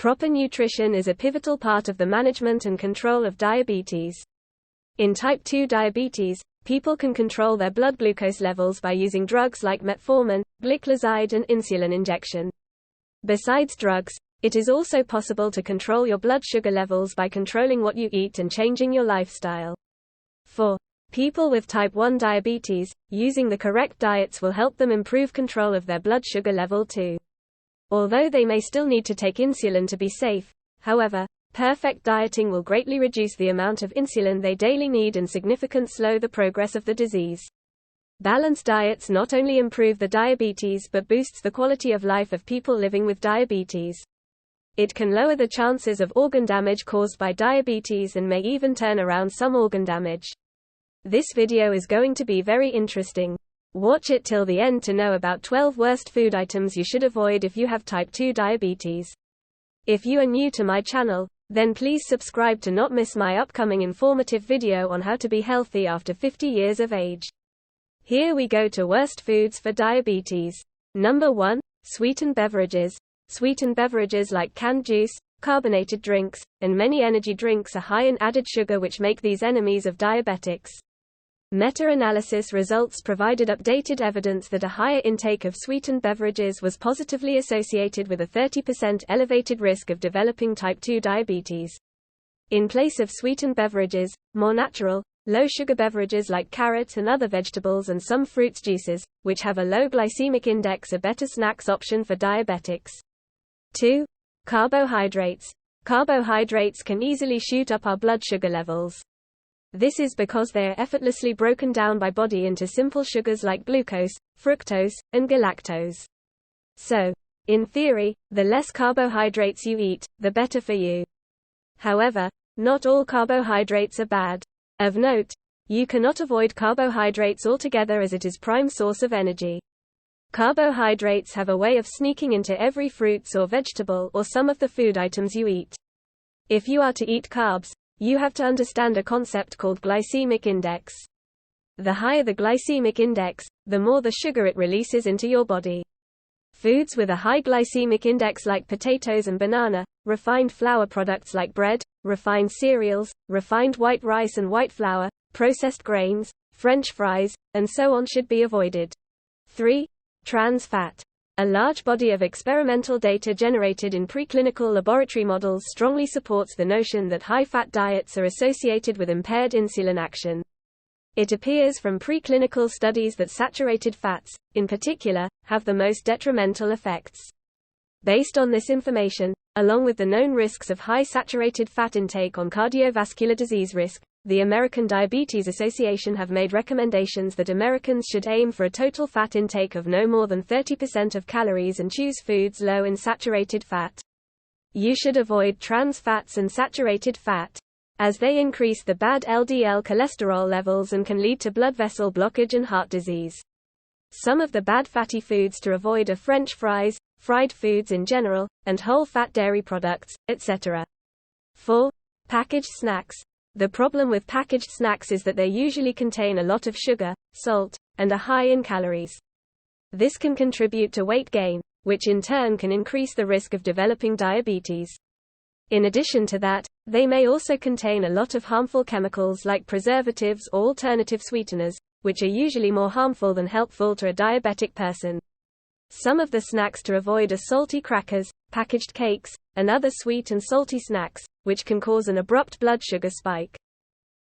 Proper nutrition is a pivotal part of the management and control of diabetes. In type 2 diabetes, people can control their blood glucose levels by using drugs like metformin, gliclazide and insulin injection. Besides drugs, it is also possible to control your blood sugar levels by controlling what you eat and changing your lifestyle. For people with type 1 diabetes, using the correct diets will help them improve control of their blood sugar level too. Although they may still need to take insulin to be safe, however, perfect dieting will greatly reduce the amount of insulin they daily need and significantly slow the progress of the disease. Balanced diets not only improve the diabetes but boosts the quality of life of people living with diabetes. It can lower the chances of organ damage caused by diabetes and may even turn around some organ damage. This video is going to be very interesting. Watch it till the end to know about 12 worst food items you should avoid if you have type 2 diabetes. If you are new to my channel, then please subscribe to not miss my upcoming informative video on how to be healthy after 50 years of age. Here we go to worst foods for diabetes. Number 1. Sweetened beverages. Sweetened beverages like canned juice, carbonated drinks, and many energy drinks are high in added sugar, which make these enemies of diabetics. Meta-analysis results provided updated evidence that a higher intake of sweetened beverages was positively associated with a 30% elevated risk of developing type 2 diabetes. In place of sweetened beverages, more natural, low-sugar beverages like carrot and other vegetables and some fruits juices, which have a low glycemic index, are better snacks option for diabetics. 2. Carbohydrates. Carbohydrates can easily shoot up our blood sugar levels. This is because they are effortlessly broken down by body into simple sugars like glucose, fructose, and galactose. So, in theory, the less carbohydrates you eat, the better for you. However, not all carbohydrates are bad. Of note, you cannot avoid carbohydrates altogether as it is prime source of energy. Carbohydrates have a way of sneaking into every fruits or vegetable or some of the food items you eat. If you are to eat carbs, you have to understand a concept called glycemic index. The higher the glycemic index, the more the sugar it releases into your body. Foods with a high glycemic index like potatoes and banana, refined flour products like bread, refined cereals, refined white rice and white flour, processed grains, French fries, and so on should be avoided. 3. Trans fat. A large body of experimental data generated in preclinical laboratory models strongly supports the notion that high-fat diets are associated with impaired insulin action. It appears from preclinical studies that saturated fats, in particular, have the most detrimental effects. Based on this information, along with the known risks of high saturated fat intake on cardiovascular disease risk, the American Diabetes Association have made recommendations that Americans should aim for a total fat intake of no more than 30% of calories and choose foods low in saturated fat. You should avoid trans fats and saturated fat, as they increase the bad LDL cholesterol levels and can lead to blood vessel blockage and heart disease. Some of the bad fatty foods to avoid are French fries, fried foods in general, and whole-fat dairy products, etc. 4. Packaged snacks. The problem with packaged snacks is that they usually contain a lot of sugar, salt, and are high in calories. This can contribute to weight gain, which in turn can increase the risk of developing diabetes. In addition to that, they may also contain a lot of harmful chemicals like preservatives or alternative sweeteners, which are usually more harmful than helpful to a diabetic person. Some of the snacks to avoid are salty crackers, packaged cakes, and other sweet and salty snacks, which can cause an abrupt blood sugar spike.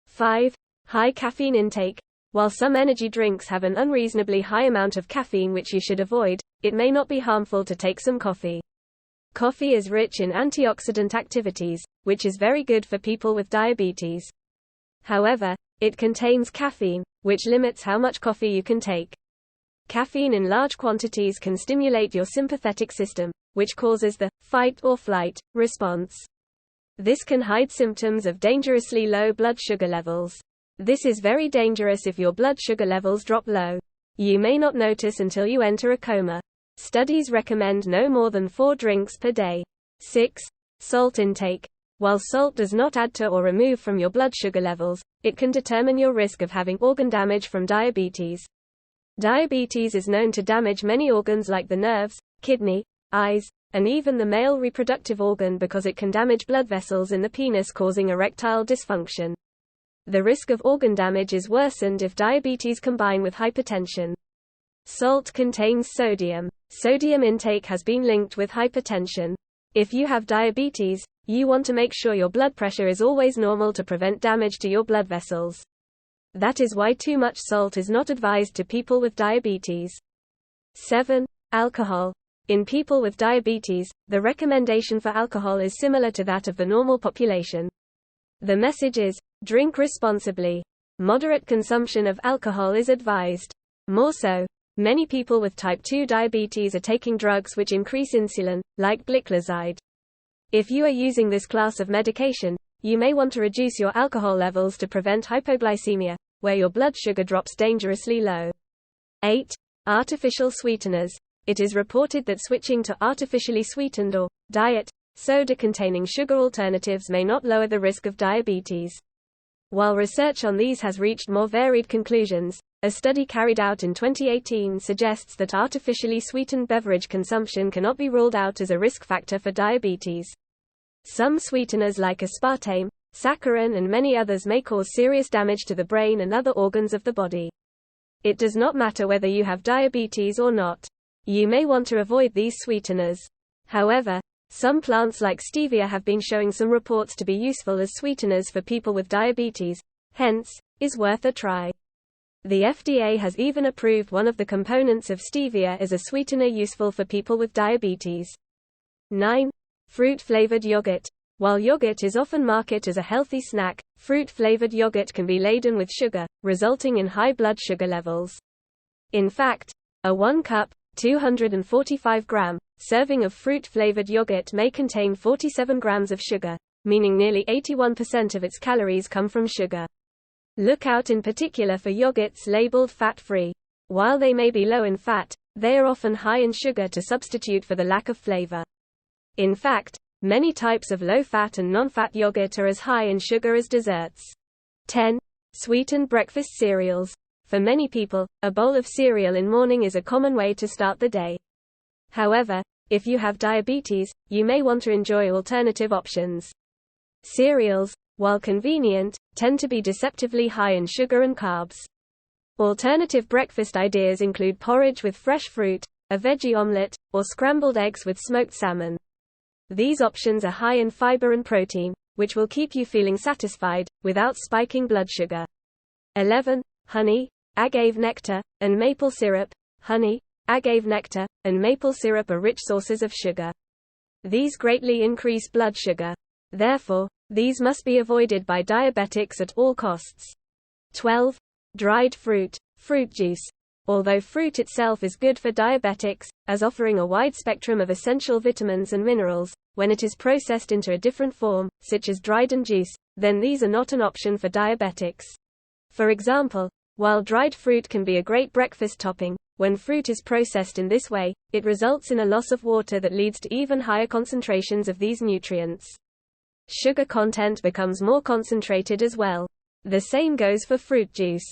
5. High caffeine intake. While some energy drinks have an unreasonably high amount of caffeine which you should avoid, it may not be harmful to take some coffee. Coffee is rich in antioxidant activities, which is very good for people with diabetes. However, it contains caffeine, which limits how much coffee you can take. Caffeine in large quantities can stimulate your sympathetic system, which causes the fight or flight response. This can hide symptoms of dangerously low blood sugar levels. This is very dangerous if your blood sugar levels drop low. You may not notice until you enter a coma. Studies recommend no more than 4 drinks per day. 6. Salt intake. While salt does not add to or remove from your blood sugar levels, it can determine your risk of having organ damage from diabetes. Diabetes is known to damage many organs like the nerves, kidney, eyes, and even the male reproductive organ because it can damage blood vessels in the penis, causing erectile dysfunction. The risk of organ damage is worsened if diabetes combine with hypertension. Salt contains sodium. Sodium intake has been linked with hypertension. If you have diabetes, you want to make sure your blood pressure is always normal to prevent damage to your blood vessels. That is why too much salt is not advised to people with diabetes. 7. Alcohol. In people with diabetes, the recommendation for alcohol is similar to that of the normal population. The message is, drink responsibly. Moderate consumption of alcohol is advised. More so, many people with type 2 diabetes are taking drugs which increase insulin, like gliclazide. If you are using this class of medication, you may want to reduce your alcohol levels to prevent hypoglycemia, where your blood sugar drops dangerously low. 8. Artificial sweeteners. It is reported that switching to artificially sweetened or diet soda containing sugar alternatives may not lower the risk of diabetes. While research on these has reached more varied conclusions, a study carried out in 2018 suggests that artificially sweetened beverage consumption cannot be ruled out as a risk factor for diabetes. Some sweeteners like aspartame, saccharin and many others may cause serious damage to the brain and other organs of the body. It does not matter whether you have diabetes or not. You may want to avoid these sweeteners. However, some plants like stevia have been showing some reports to be useful as sweeteners for people with diabetes, hence, is worth a try. The FDA has even approved one of the components of stevia as a sweetener useful for people with diabetes. 9. Fruit-flavored yogurt. While yogurt is often marketed as a healthy snack, fruit-flavored yogurt can be laden with sugar, resulting in high blood sugar levels. In fact, a 1 cup, 245-gram, serving of fruit-flavored yogurt may contain 47 grams of sugar, meaning nearly 81% of its calories come from sugar. Look out in particular for yogurts labeled fat-free. While they may be low in fat, they are often high in sugar to substitute for the lack of flavor. In fact, many types of low-fat and non-fat yogurt are as high in sugar as desserts. 10. Sweetened breakfast cereals. For many people, a bowl of cereal in morning is a common way to start the day. However, if you have diabetes, you may want to enjoy alternative options. Cereals, while convenient, tend to be deceptively high in sugar and carbs. Alternative breakfast ideas include porridge with fresh fruit, a veggie omelette, or scrambled eggs with smoked salmon. These options are high in fiber and protein, which will keep you feeling satisfied, without spiking blood sugar. 11. Honey, agave nectar, and maple syrup. Honey, agave nectar, and maple syrup are rich sources of sugar. These greatly increase blood sugar. Therefore, these must be avoided by diabetics at all costs. 12. Dried fruit, fruit juice. Although fruit itself is good for diabetics, as offering a wide spectrum of essential vitamins and minerals, when it is processed into a different form, such as dried and juice, then these are not an option for diabetics. For example, while dried fruit can be a great breakfast topping, when fruit is processed in this way, it results in a loss of water that leads to even higher concentrations of these nutrients. Sugar content becomes more concentrated as well. The same goes for fruit juice.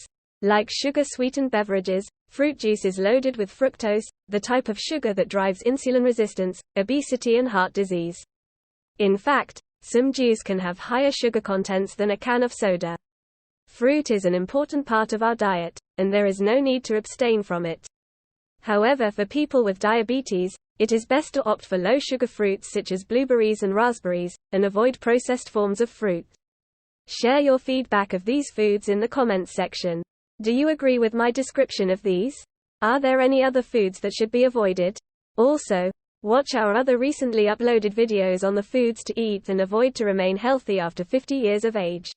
Like sugar-sweetened beverages, fruit juice is loaded with fructose, the type of sugar that drives insulin resistance, obesity and heart disease. In fact, some juice can have higher sugar contents than a can of soda. Fruit is an important part of our diet, and there is no need to abstain from it. However, for people with diabetes, it is best to opt for low-sugar fruits such as blueberries and raspberries, and avoid processed forms of fruit. Share your feedback of these foods in the comments section. Do you agree with my description of these? Are there any other foods that should be avoided? Also, watch our other recently uploaded videos on the foods to eat and avoid to remain healthy after 50 years of age.